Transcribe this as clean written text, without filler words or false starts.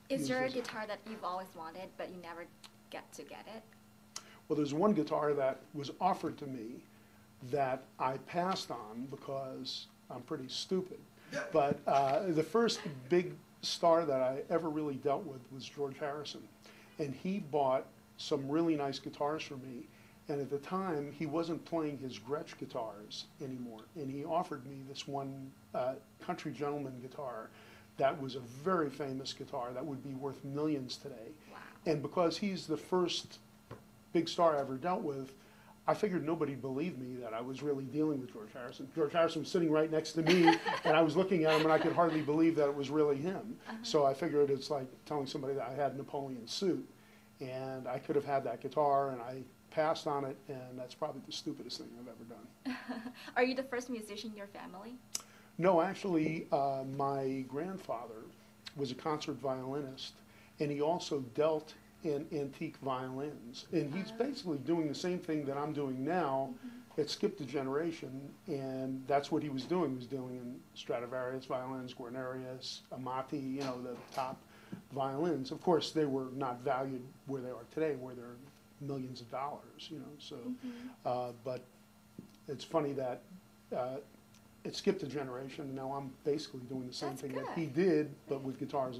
Is there a musician. guitar that you've always wanted, but you never get it? Well, there's one guitar that was offered to me that I passed on because I'm pretty stupid. But the first big star that I ever really dealt with was George Harrison. And he bought some really nice guitars for me. And at the time, he wasn't playing his Gretsch guitars anymore. And he offered me this one Country Gentleman guitar that was a very famous guitar that would be worth millions today. Wow. And because he's the first big star I ever dealt with, I figured nobody believed me that I was really dealing with George Harrison. George Harrison was sitting right next to me, and I was looking at him, and I could hardly believe that it was really him. So I figured it's like telling somebody that I had Napoleon's suit, and I could have had that guitar, and I passed on it, and that's probably the stupidest thing I've ever done. Are you the first musician in your family? No, actually, my grandfather was a concert violinist, and he also dealt in antique violins. And he's basically doing the same thing that I'm doing now. It skipped a generation, and that's what he was doing. He was dealing in Stradivarius violins, Guarnerius, Amati, you know, the top violins. Of course, they were not valued where they are today, where they're millions of dollars, you know. So, but it's funny that it skipped a generation, and now I'm basically doing the same That's thing good. that he did, but with guitars